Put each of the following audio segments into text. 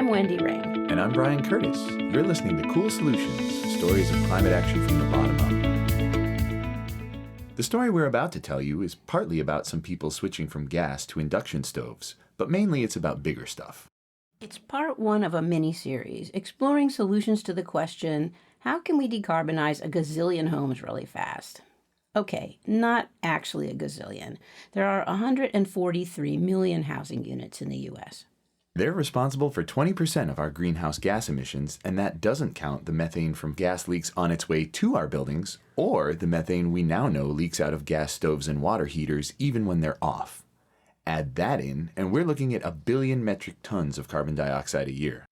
I'm Wendy Ring. And I'm Brian Curtis. You're listening to Cool Solutions, stories of climate action from the bottom up. The story we're about to tell you is partly about some people switching from gas to induction stoves, but mainly it's about bigger stuff. It's part one of a mini-series exploring solutions to the question, how can we decarbonize a gazillion homes really fast? Okay, not actually a gazillion. There are 143 million housing units in the U.S. They're responsible for 20% of our greenhouse gas emissions, and that doesn't count the methane from gas leaks on its way to our buildings, or the methane we now know leaks out of gas stoves and water heaters even when they're off. Add that in, and we're looking at 1 billion metric tons of carbon dioxide a year.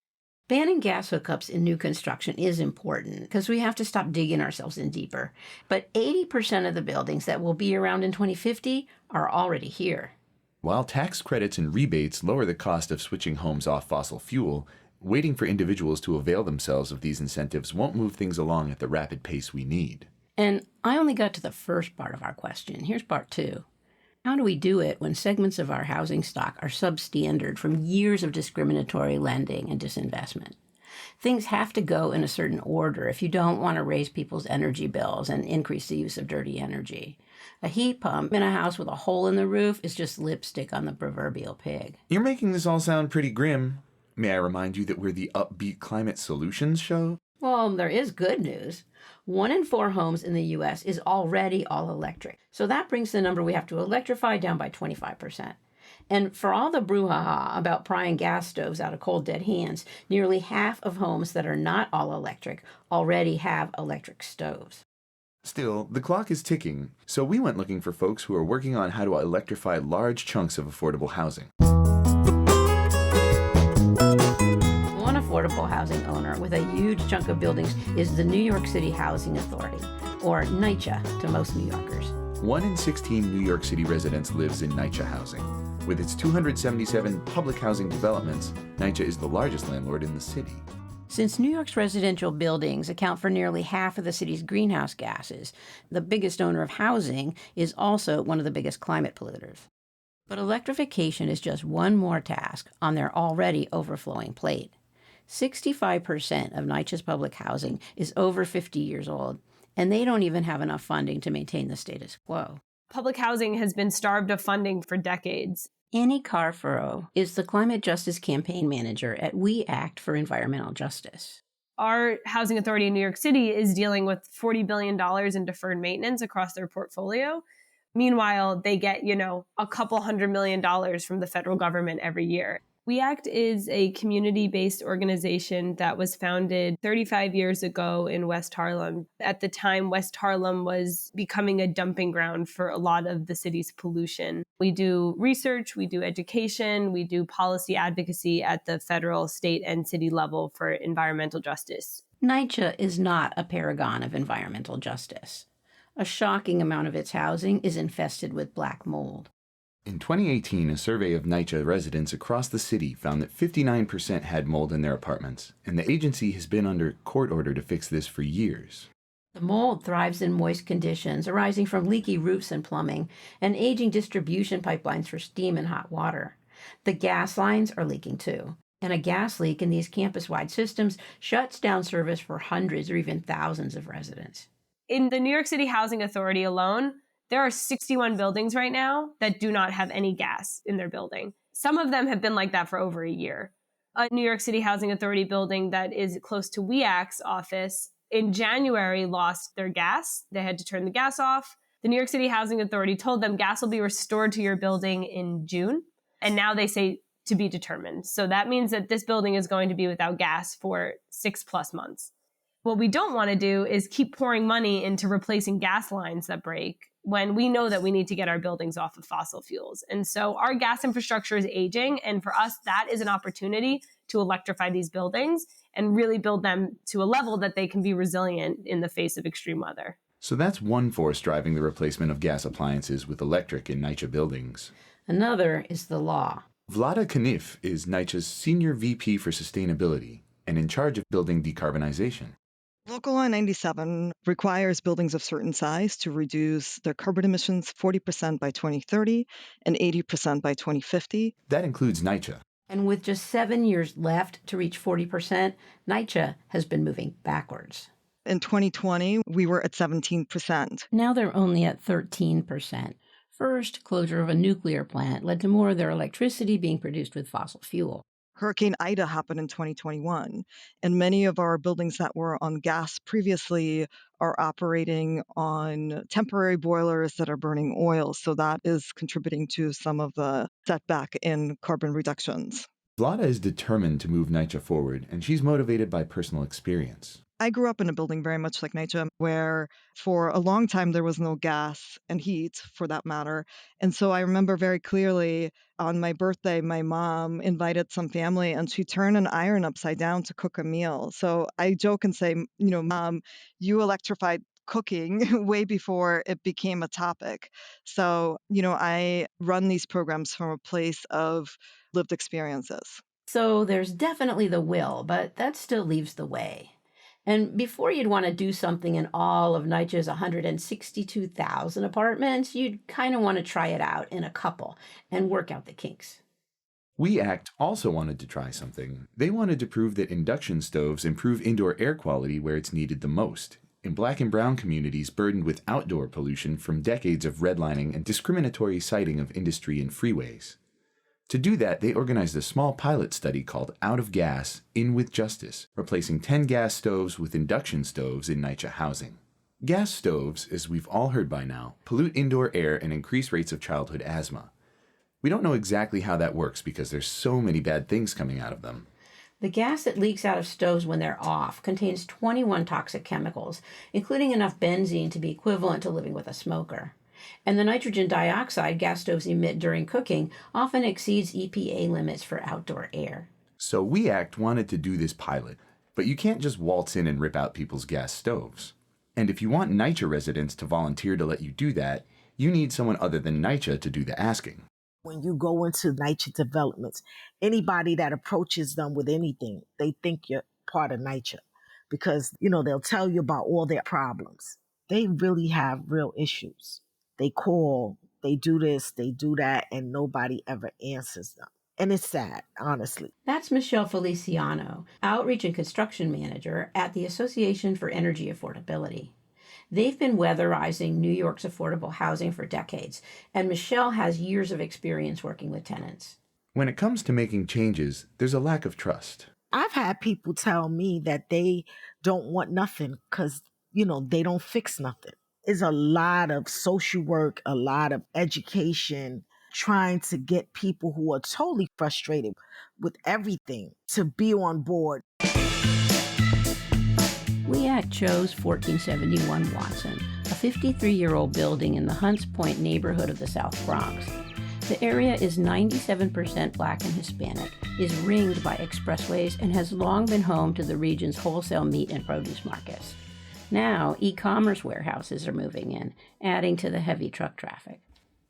Banning gas hookups in new construction is important because we have to stop digging ourselves in deeper. But 80% of the buildings that will be around in 2050 are already here. While tax credits and rebates lower the cost of switching homes off fossil fuel, waiting for individuals to avail themselves of these incentives won't move things along at the rapid pace we need. And I only got to the first part of our question. Here's part two. How do we do it when segments of our housing stock are substandard from years of discriminatory lending and disinvestment? Things have to go in a certain order if you don't want to raise people's energy bills and increase the use of dirty energy. A heat pump in a house with a hole in the roof is just lipstick on the proverbial pig. You're making this all sound pretty grim. May I remind you that we're the Upbeat Climate Solutions show? Well, there is good news. 1 in 4 homes in the U.S. is already all electric. So that brings the number we have to electrify down by 25%. And for all the brouhaha about prying gas stoves out of cold, dead hands, nearly half of homes that are not all electric already have electric stoves. Still, the clock is ticking, so we went looking for folks who are working on how to electrify large chunks of affordable housing. One affordable housing owner with a huge chunk of buildings is the New York City Housing Authority, or NYCHA to most New Yorkers. 1 in 16 New York City residents lives in NYCHA housing. With its 277 public housing developments, NYCHA is the largest landlord in the city. Since New York's residential buildings account for nearly half of the city's greenhouse gases, the biggest owner of housing is also one of the biggest climate polluters. But electrification is just one more task on their already overflowing plate. 65% of NYCHA's public housing is over 50 years old, and they don't even have enough funding to maintain the status quo. Public housing has been starved of funding for decades. Carforo is the climate justice campaign manager at We Act for Environmental Justice. Our housing authority in New York City is dealing with $40 billion in deferred maintenance across their portfolio. Meanwhile, they get, a couple $100 million from the federal government every year. We Act is a community-based organization that was founded 35 years ago in West Harlem. At the time, West Harlem was becoming a dumping ground for a lot of the city's pollution. We do research, we do education, we do policy advocacy at the federal, state, and city level for environmental justice. NYCHA is not a paragon of environmental justice. A shocking amount of its housing is infested with black mold. In 2018, a survey of NYCHA residents across the city found that 59% had mold in their apartments, and the agency has been under court order to fix this for years. The mold thrives in moist conditions arising from leaky roofs and plumbing and aging distribution pipelines for steam and hot water. The gas lines are leaking too, and a gas leak in these campus-wide systems shuts down service for hundreds or even thousands of residents. In the New York City Housing Authority alone, there are 61 buildings right now that do not have any gas in their building. Some of them have been like that for over a year. A New York City Housing Authority building that is close to We Act's office in January lost their gas. They had to turn the gas off. The New York City Housing Authority told them gas will be restored to your building in June. And now they say to be determined. So that means that this building is going to be without gas for 6+ months. What we don't want to do is keep pouring money into replacing gas lines that break when we know that we need to get our buildings off of fossil fuels. And so our gas infrastructure is aging. And for us, that is an opportunity to electrify these buildings and really build them to a level that they can be resilient in the face of extreme weather. So that's one force driving the replacement of gas appliances with electric in NYCHA buildings. Another is the law. Vlada Keniff is NYCHA's Senior VP for Sustainability and in charge of building decarbonization. Local Law 97 requires buildings of certain size to reduce their carbon emissions 40% by 2030 and 80% by 2050. That includes NYCHA. And with just 7 years left to reach 40%, NYCHA has been moving backwards. In 2020, we were at 17%. Now they're only at 13%. First, closure of a nuclear plant led to more of their electricity being produced with fossil fuel. Hurricane Ida happened in 2021, and many of our buildings that were on gas previously are operating on temporary boilers that are burning oil. So that is contributing to some of the setback in carbon reductions. Vlada is determined to move NYCHA forward, and she's motivated by personal experience. I grew up in a building very much like NYCHA, where for a long time there was no gas and heat for that matter. And so I remember very clearly on my birthday, my mom invited some family and she turned an iron upside down to cook a meal. So I joke and say, Mom, you electrified cooking way before it became a topic. So, I run these programs from a place of lived experiences. So there's definitely the will, but that still leaves the way. And before you'd want to do something in all of NYCHA's 162,000 apartments, you'd kind of want to try it out in a couple and work out the kinks. We ACT also wanted to try something. They wanted to prove that induction stoves improve indoor air quality where it's needed the most, in Black and brown communities burdened with outdoor pollution from decades of redlining and discriminatory siting of industry and freeways. To do that, they organized a small pilot study called Out of Gas, In with Justice, replacing 10 gas stoves with induction stoves in NYCHA housing. Gas stoves, as we've all heard by now, pollute indoor air and increase rates of childhood asthma. We don't know exactly how that works because there's so many bad things coming out of them. The gas that leaks out of stoves when they're off contains 21 toxic chemicals, including enough benzene to be equivalent to living with a smoker. And the nitrogen dioxide gas stoves emit during cooking often exceeds EPA limits for outdoor air. So we ACT wanted to do this pilot, but you can't just waltz in and rip out people's gas stoves. And if you want NYCHA residents to volunteer to let you do that, you need someone other than NYCHA to do the asking. When you go into NYCHA developments, anybody that approaches them with anything, they think you're part of NYCHA because, they'll tell you about all their problems. They really have real issues. They call, they do this, they do that, and nobody ever answers them. And it's sad, honestly. That's Michelle Feliciano, Outreach and Construction Manager at the Association for Energy Affordability. They've been weatherizing New York's affordable housing for decades, and Michelle has years of experience working with tenants. When it comes to making changes, there's a lack of trust. I've had people tell me that they don't want nothing because, they don't fix nothing. Is a lot of social work, a lot of education, trying to get people who are totally frustrated with everything to be on board. We ACT chose 1471 Watson, a 53-year-old building in the Hunts Point neighborhood of the South Bronx. The area is 97% Black and Hispanic, is ringed by expressways, and has long been home to the region's wholesale meat and produce markets. Now, e-commerce warehouses are moving in, adding to the heavy truck traffic.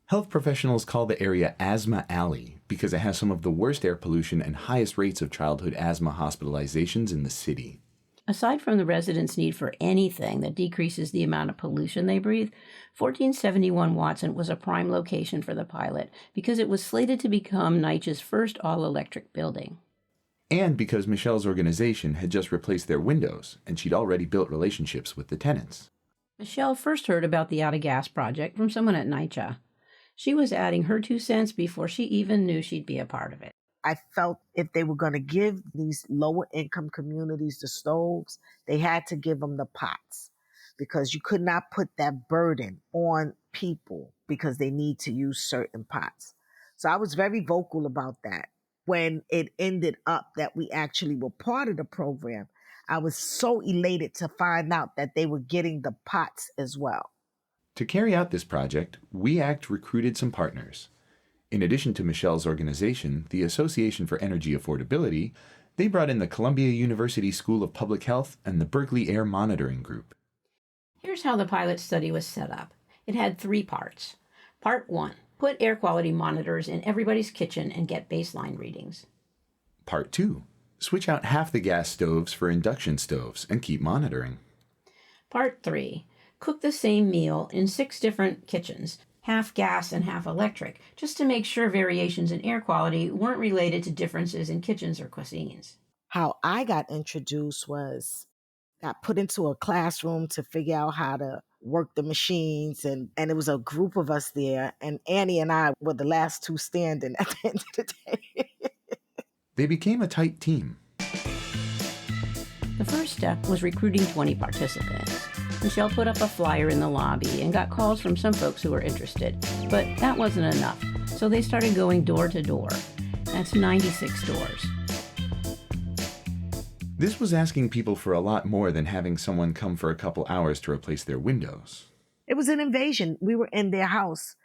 Health professionals call the area Asthma Alley because it has some of the worst air pollution and highest rates of childhood asthma hospitalizations in the city. Aside from the residents' need for anything that decreases the amount of pollution they breathe, 1471 Watson was a prime location for the pilot because it was slated to become NYCHA's first all-electric building. And because Michelle's organization had just replaced their windows, and she'd already built relationships with the tenants. Michelle first heard about the Out of Gas project from someone at NYCHA. She was adding her 2 cents before she even knew she'd be a part of it. I felt if they were going to give these lower income communities the stoves, they had to give them the pots because you could not put that burden on people because they need to use certain pots. So I was very vocal about that. When it ended up that we actually were part of the program, I was so elated to find out that they were getting the pots as well. To carry out this project, we ACT recruited some partners. In addition to Michelle's organization, the Association for Energy Affordability, they brought in the Columbia University School of Public Health and the Berkeley Air Monitoring Group. Here's how the pilot study was set up. It had 3 parts. Part 1. Put air quality monitors in everybody's kitchen and get baseline readings. Part 2. Switch out half the gas stoves for induction stoves and keep monitoring. Part 3. Cook the same meal in 6 different kitchens. half gas and half electric, just to make sure variations in air quality weren't related to differences in kitchens or cuisines. How I got introduced was got put into a classroom to figure out how to work the machines. And it was a group of us there. And Annie and I were the last two standing at the end of the day. They became a tight team. The first step was recruiting 20 participants. Michelle put up a flyer in the lobby and got calls from some folks who were interested. But that wasn't enough, so they started going door to door. That's 96 doors. This was asking people for a lot more than having someone come for a couple hours to replace their windows. It was an invasion. We were in their house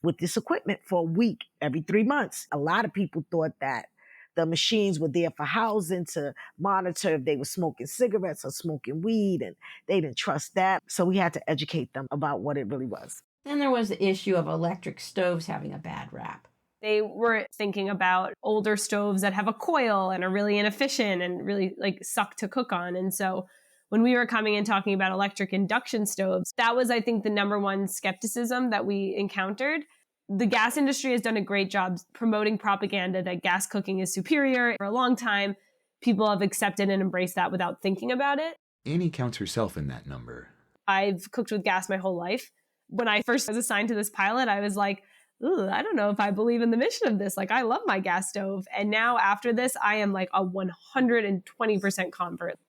with this equipment for a week, every 3 months. A lot of people thought that the machines were there for housing to monitor if they were smoking cigarettes or smoking weed, and they didn't trust that. So we had to educate them about what it really was. Then there was the issue of electric stoves having a bad rap. They were thinking about older stoves that have a coil and are really inefficient and really suck to cook on. And so when we were coming and talking about electric induction stoves, that was, I think, the number one skepticism that we encountered. The gas industry has done a great job promoting propaganda that gas cooking is superior. For a long time, people have accepted and embraced that without thinking about it. Annie counts herself in that number. I've cooked with gas my whole life. When I first was assigned to this pilot, I was like, ooh, I don't know if I believe in the mission of this. I love my gas stove. And now after this, I am a 120% convert.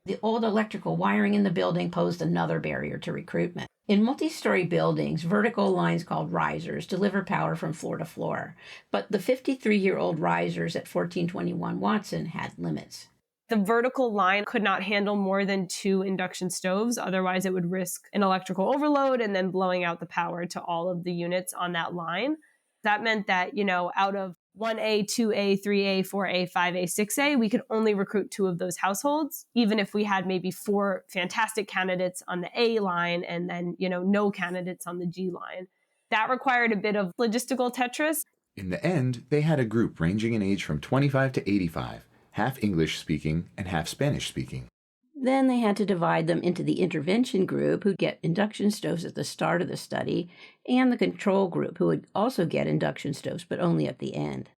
The old electrical wiring in the building posed another barrier to recruitment. In multi-story buildings, vertical lines called risers deliver power from floor to floor. But the 53-year-old risers at 1421 Watson had limits. The vertical line could not handle more than 2 induction stoves. Otherwise, it would risk an electrical overload and then blowing out the power to all of the units on that line. That meant that, out of 1A, 2A, 3A, 4A, 5A, 6A, we could only recruit 2 of those households, even if we had maybe 4 fantastic candidates on the A line and then, no candidates on the G line. That required a bit of logistical Tetris. In the end, they had a group ranging in age from 25 to 85, half English-speaking and half Spanish-speaking. Then they had to divide them into the intervention group, who'd get induction stoves at the start of the study, and the control group, who would also get induction stoves, but only at the end.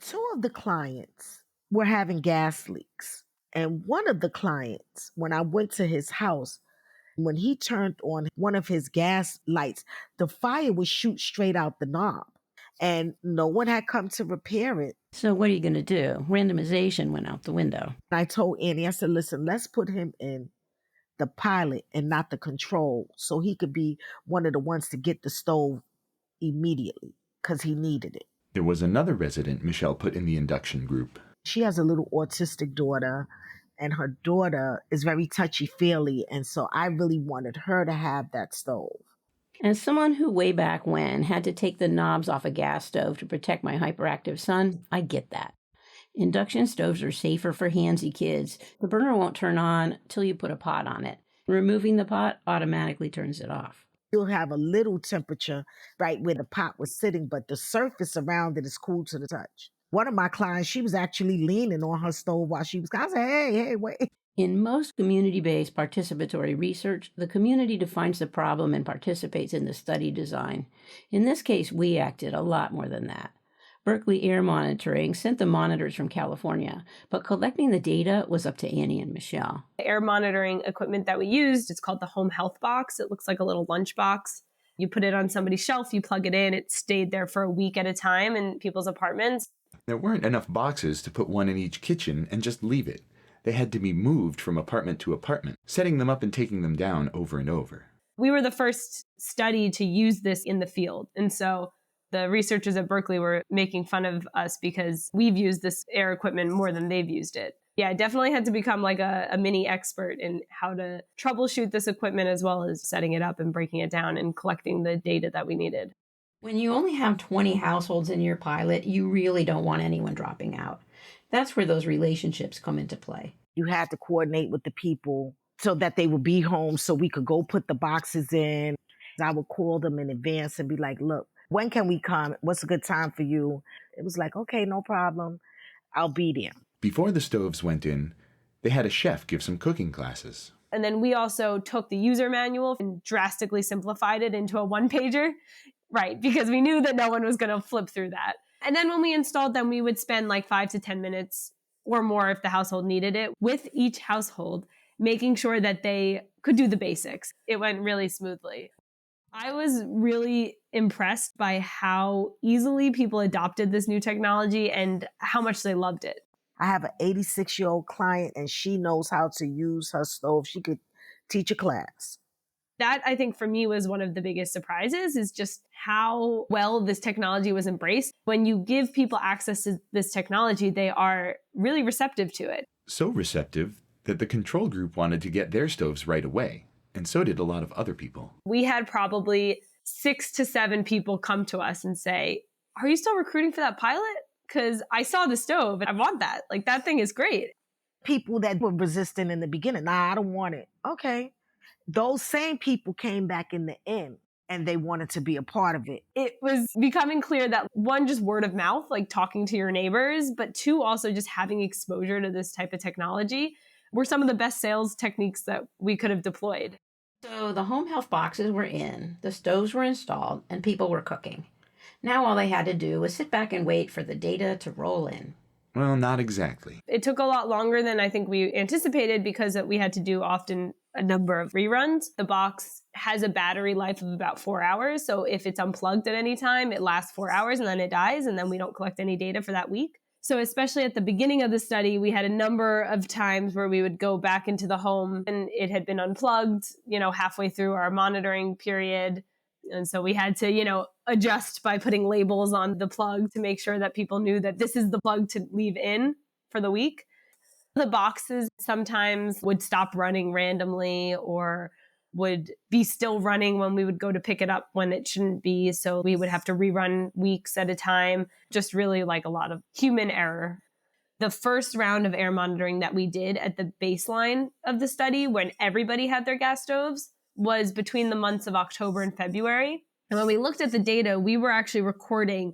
2 of the clients were having gas leaks. And one of the clients, when I went to his house, when he turned on one of his gas lights, the fire would shoot straight out the knob. And no one had come to repair it. So what are you going to do? Randomization went out the window. I told Annie, I said, listen, let's put him in the pilot and not the control so he could be one of the ones to get the stove immediately because he needed it. There was another resident Michelle put in the induction group. She has a little autistic daughter, and her daughter is very touchy-feely, and so I really wanted her to have that stove. As someone who way back when had to take the knobs off a gas stove to protect my hyperactive son, I get that. Induction stoves are safer for handsy kids. The burner won't turn on till you put a pot on it. Removing the pot automatically turns it off. You'll have a little temperature right where the pot was sitting, but the surface around it is cool to the touch. One of my clients, she was actually leaning on her stove while she was, I said, hey, wait. In most community-based participatory research, the community defines the problem and participates in the study design. In this case, WEAC did a lot more than that. Berkeley Air Monitoring sent the monitors from California, but collecting the data was up to Annie and Michelle. The air monitoring equipment that we used, it's called the Home Health Box. It looks like a little lunch box. You put it on somebody's shelf, you plug it in, it stayed there for a week at a time in people's apartments. There weren't enough boxes to put one in each kitchen and just leave it. They had to be moved from apartment to apartment, setting them up and taking them down over and over. We were the first study to use this in the field. And so the researchers at Berkeley were making fun of us because we've used this air equipment more than they've used it. Yeah, I definitely had to become a mini expert in how to troubleshoot this equipment as well as setting it up and breaking it down and collecting the data that we needed. When you only have 20 households in your pilot, you really don't want anyone dropping out. That's where those relationships come into play. You had to coordinate with the people so that they would be home so we could go put the boxes in. I would call them in advance and be like, look, when can we come? What's a good time for you? It was like, okay, no problem. I'll be there. Before the stoves went in, they had a chef give some cooking classes. And then we also took the user manual and drastically simplified it into a one-pager. Right, because we knew that no one was going to flip through that. And then when we installed them, we would spend like 5 to 10 minutes or more if the household needed it with each household, making sure that they could do the basics. It went really smoothly. I was really impressed by how easily people adopted this new technology and how much they loved it. I have an 86-year-old client and she knows how to use her stove. She could teach a class. That, I think, for me was one of the biggest surprises, is just how well this technology was embraced. When you give people access to this technology, they are really receptive to it. So receptive that the control group wanted to get their stoves right away. And so did a lot of other people. We had probably 6 to 7 people come to us and say, are you still recruiting for that pilot? Because I saw the stove and I want that. Like, that thing is great. People that were resistant in the beginning, nah, I don't want it. Okay. Those same people came back in the end and they wanted to be a part of it. It was becoming clear that, one, just word of mouth, like talking to your neighbors, but 2, also just having exposure to this type of technology were some of the best sales techniques that we could have deployed. So the home health boxes were in, the stoves were installed, and people were cooking. Now all they had to do was sit back and wait for the data to roll in. Well, not exactly. It took a lot longer than I think we anticipated because we had to do often a number of reruns. The box has a battery life of about 4 hours. So if it's unplugged at any time, it lasts 4 hours and then it dies, and then we don't collect any data for that week. So especially at the beginning of the study, we had a number of times where we would go back into the home and it had been unplugged, halfway through our monitoring period. And so we had to, adjust by putting labels on the plug to make sure that people knew that this is the plug to leave in for the week. The boxes sometimes would stop running randomly or would be still running when we would go to pick it up when it shouldn't be. So we would have to rerun weeks at a time, just really like a lot of human error. The first round of air monitoring that we did at the baseline of the study, when everybody had their gas stoves, was between the months of October and February. And when we looked at the data, we were actually recording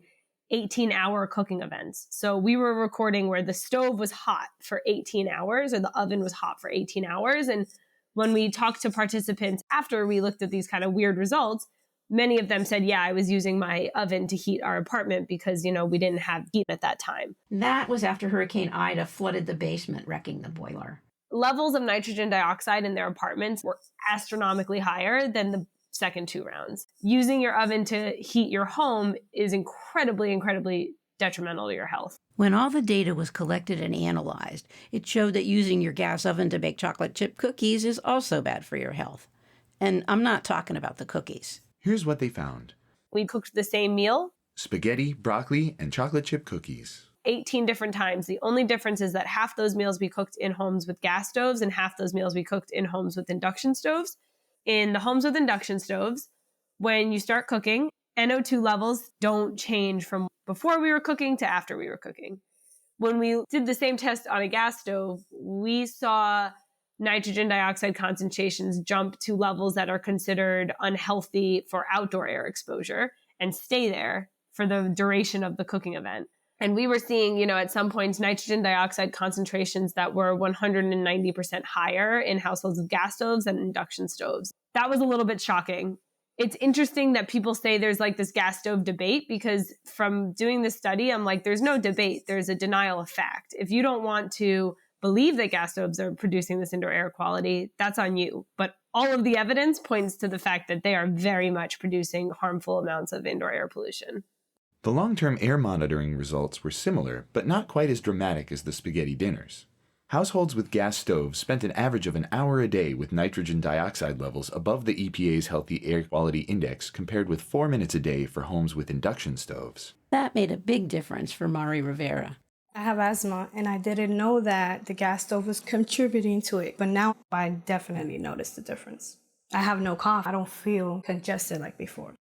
18-hour cooking events. So we were recording where the stove was hot for 18 hours or the oven was hot for 18 hours. And when we talked to participants after we looked at these kind of weird results, many of them said, yeah, I was using my oven to heat our apartment because, we didn't have heat at that time. That was after Hurricane Ida flooded the basement, wrecking the boiler. Levels of nitrogen dioxide in their apartments were astronomically higher than the second 2 rounds. Using your oven to heat your home is incredibly, incredibly detrimental to your health. When all the data was collected and analyzed, it showed that using your gas oven to bake chocolate chip cookies is also bad for your health. And I'm not talking about the cookies. Here's what they found. We cooked the same meal, spaghetti, broccoli, and chocolate chip cookies, 18 different times. The only difference is that half those meals we cooked in homes with gas stoves and half those meals we cooked in homes with induction stoves. In the homes with induction stoves, when you start cooking, NO2 levels don't change from before we were cooking to after we were cooking. When we did the same test on a gas stove, we saw nitrogen dioxide concentrations jump to levels that are considered unhealthy for outdoor air exposure and stay there for the duration of the cooking event. And we were seeing, at some points, nitrogen dioxide concentrations that were 190% higher in households with gas stoves than induction stoves. That was a little bit shocking. It's interesting that people say there's like this gas stove debate, because from doing this study, I'm like, there's no debate. There's a denial of fact. If you don't want to believe that gas stoves are producing this indoor air quality, that's on you. But all of the evidence points to the fact that they are very much producing harmful amounts of indoor air pollution. The long-term air monitoring results were similar, but not quite as dramatic as the spaghetti dinners. Households with gas stoves spent an average of an hour a day with nitrogen dioxide levels above the EPA's Healthy Air Quality Index, compared with 4 minutes a day for homes with induction stoves. That made a big difference for Mari Rivera. I have asthma, and I didn't know that the gas stove was contributing to it, but now I definitely noticed the difference. I have no cough. I don't feel congested like before.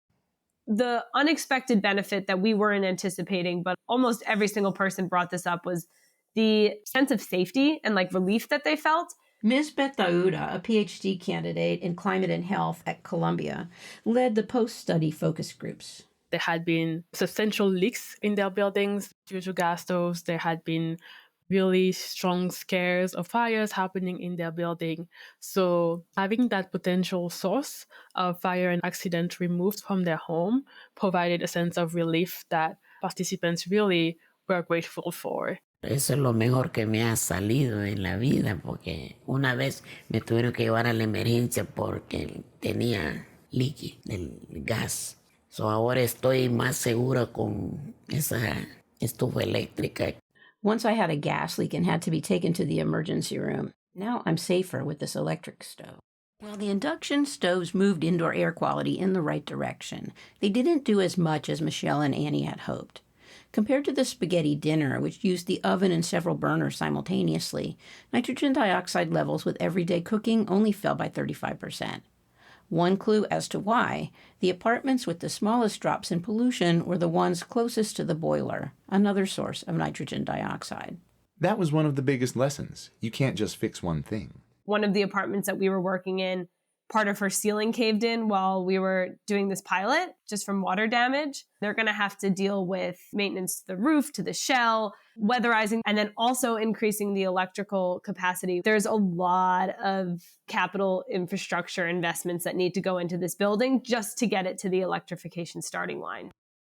The unexpected benefit that we weren't anticipating, but almost every single person brought this up, was the sense of safety and relief that they felt. Ms. Betauda, a PhD candidate in climate and health at Columbia, led the post-study focus groups. There had been substantial leaks in their buildings due to gas stoves. There had been really strong scares of fires happening in their building. So having that potential source of fire and accident removed from their home provided a sense of relief that participants really were grateful for. Eso es lo mejor que me ha salido en la vida, porque una vez me tuvieron que llevar a la emergencia porque tenía líquido del gas. So ahora estoy más segura con esa estufa eléctrica. Once I had a gas leak and had to be taken to the emergency room. Now I'm safer with this electric stove. Well, the induction stoves moved indoor air quality in the right direction. They didn't do as much as Michelle and Annie had hoped. Compared to the spaghetti dinner, which used the oven and several burners simultaneously, nitrogen dioxide levels with everyday cooking only fell by 35%. One clue as to why: the apartments with the smallest drops in pollution were the ones closest to the boiler, another source of nitrogen dioxide. That was one of the biggest lessons. You can't just fix one thing. One of the apartments that we were working in, part of her ceiling caved in while we were doing this pilot, just from water damage. They're going to have to deal with maintenance to the roof, to the shell, weatherizing, and then also increasing the electrical capacity. There's a lot of capital infrastructure investments that need to go into this building just to get it to the electrification starting line.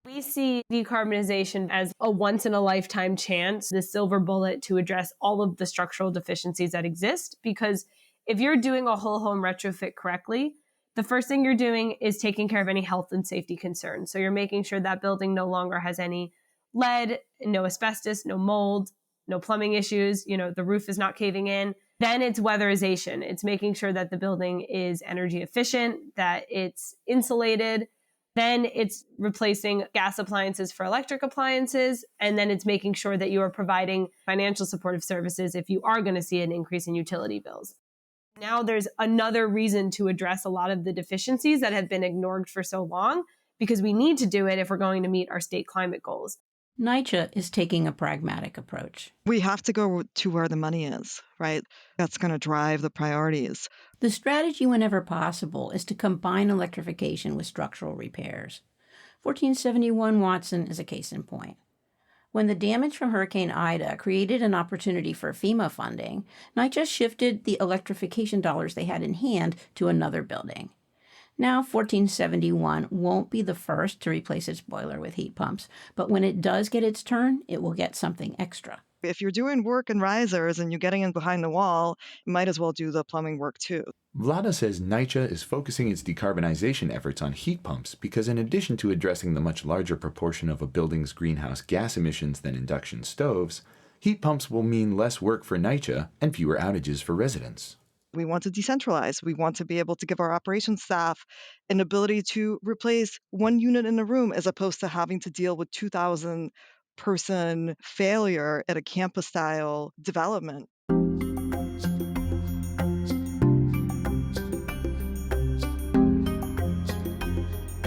We see decarbonization as a once-in-a-lifetime chance, the silver bullet to address all of the structural deficiencies that exist, because if you're doing a whole home retrofit correctly, the first thing you're doing is taking care of any health and safety concerns. So you're making sure that building no longer has any lead, no asbestos, no mold, no plumbing issues, the roof is not caving in. Then it's weatherization. It's making sure that the building is energy efficient, that it's insulated. Then it's replacing gas appliances for electric appliances. And then it's making sure that you are providing financial supportive services if you are going to see an increase in utility bills. Now there's another reason to address a lot of the deficiencies that have been ignored for so long, because we need to do it if we're going to meet our state climate goals. NYCHA is taking a pragmatic approach. We have to go to where the money is, right? That's going to drive the priorities. The strategy, whenever possible, is to combine electrification with structural repairs. 1471 Watson is a case in point. When the damage from Hurricane Ida created an opportunity for FEMA funding, NYCHA shifted the electrification dollars they had in hand to another building. Now, 1471 won't be the first to replace its boiler with heat pumps, but when it does get its turn, it will get something extra. If you're doing work in risers and you're getting in behind the wall, you might as well do the plumbing work too. Vlada says NYCHA is focusing its decarbonization efforts on heat pumps because, in addition to addressing the much larger proportion of a building's greenhouse gas emissions than induction stoves, heat pumps will mean less work for NYCHA and fewer outages for residents. We want to decentralize. We want to be able to give our operations staff an ability to replace one unit in a room as opposed to having to deal with 2,000 person failure at a campus style development.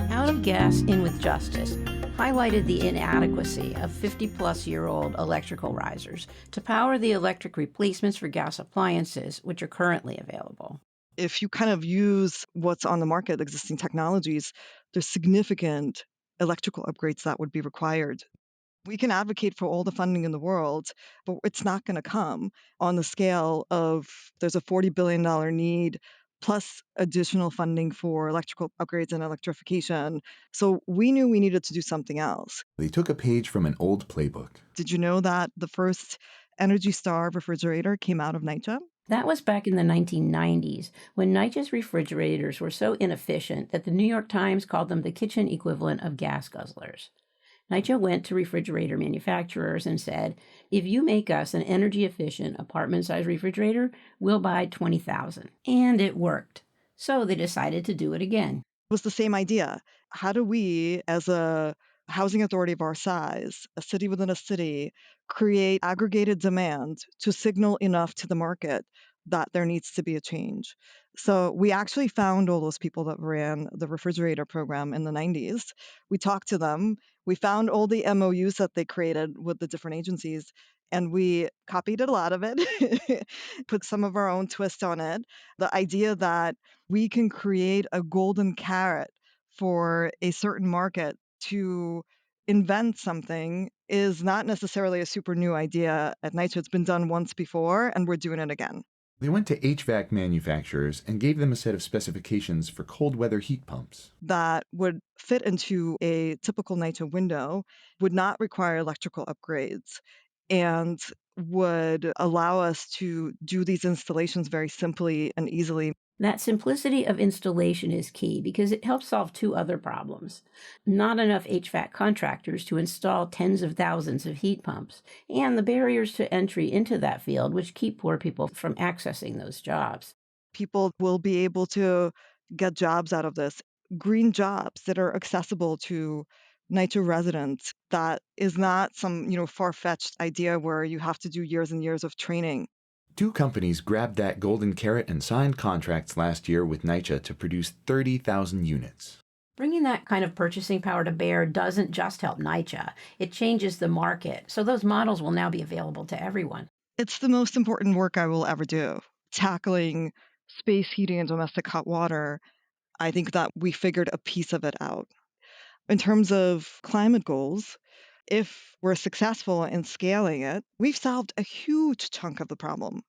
Out of Gas, In with Justice highlighted the inadequacy of 50-plus-year-old electrical risers to power the electric replacements for gas appliances, which are currently available. If you kind of use what's on the market, existing technologies, there's significant electrical upgrades that would be required. We can advocate for all the funding in the world, but it's not going to come on the scale of there's a $40 billion need plus additional funding for electrical upgrades and electrification. So we knew we needed to do something else. They took a page from an old playbook. Did you know that the first Energy Star refrigerator came out of NYCHA? That was back in the 1990s, when NYCHA's refrigerators were so inefficient that the New York Times called them the kitchen equivalent of gas guzzlers. NYCHA went to refrigerator manufacturers and said, if you make us an energy-efficient apartment-sized refrigerator, we'll buy 20,000. And it worked. So they decided to do it again. It was the same idea. How do we, as a housing authority of our size, a city within a city, create aggregated demand to signal enough to the market that there needs to be a change? So we actually found all those people that ran the refrigerator program in the 90s. We talked to them. We found all the MOUs that they created with the different agencies, and we copied a lot of it, put some of our own twist on it. The idea that we can create a golden carrot for a certain market to invent something is not necessarily a super new idea at NYCHA. It's been done once before, and we're doing it again. They went to HVAC manufacturers and gave them a set of specifications for cold weather heat pumps that would fit into a typical NYCHA window, would not require electrical upgrades, and would allow us to do these installations very simply and easily. That simplicity of installation is key because it helps solve two other problems. Not enough HVAC contractors to install tens of thousands of heat pumps, and the barriers to entry into that field, which keep poor people from accessing those jobs. People will be able to get jobs out of this, green jobs that are accessible to NYCHA residents. That is not some, far-fetched idea where you have to do years and years of training. 2 companies grabbed that golden carrot and signed contracts last year with NYCHA to produce 30,000 units. Bringing that kind of purchasing power to bear doesn't just help NYCHA. It changes the market, so those models will now be available to everyone. It's the most important work I will ever do. Tackling space heating and domestic hot water, I think that we figured a piece of it out. In terms of climate goals, if we're successful in scaling it, we've solved a huge chunk of the problem.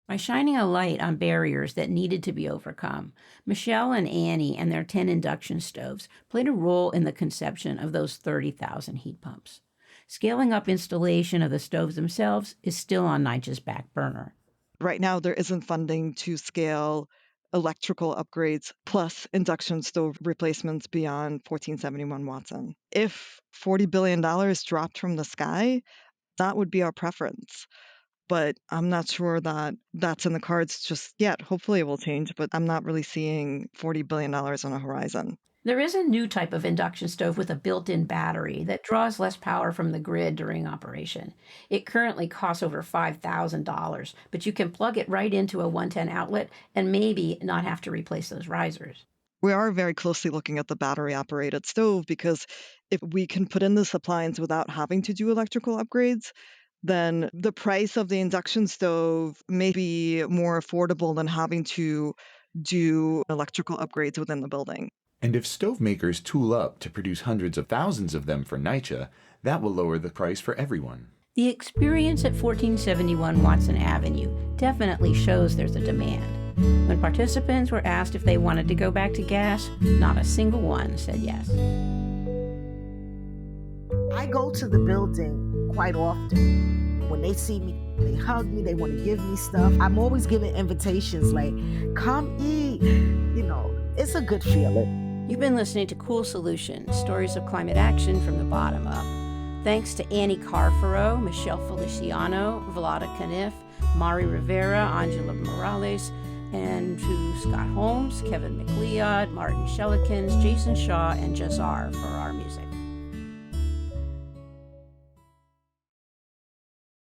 By shining a light on barriers that needed to be overcome, Michelle and Annie and their 10 induction stoves played a role in the conception of those 30,000 heat pumps. Scaling up installation of the stoves themselves is still on NYCHA's back burner. Right now, there isn't funding to scale electrical upgrades plus induction stove replacements beyond 1471 Watson. If $40 billion dropped from the sky, that would be our preference. But I'm not sure that that's in the cards just yet. Hopefully it will change, but I'm not really seeing $40 billion on a horizon. There is a new type of induction stove with a built-in battery that draws less power from the grid during operation. It currently costs over $5,000, but you can plug it right into a 110 outlet and maybe not have to replace those risers. We are very closely looking at the battery-operated stove because if we can put in this appliance without having to do electrical upgrades, then the price of the induction stove may be more affordable than having to do electrical upgrades within the building. And if stove makers tool up to produce hundreds of thousands of them for NYCHA, that will lower the price for everyone. The experience at 1471 Watson Avenue definitely shows there's a demand. When participants were asked if they wanted to go back to gas, not a single one said yes. I go to the building quite often. When they see me, they hug me, they want to give me stuff. I'm always giving invitations like, come eat. It's a good feeling. You've been listening to Cool Solutions, stories of climate action from the bottom up. Thanks to Annie Carforo, Michelle Feliciano, Vlada Keniff, Mari Rivera, Angela Morales, and to Scott Holmes, Kevin McLeod, Maarten Schellekins, Jason Shaw, and Jahzzar for our music.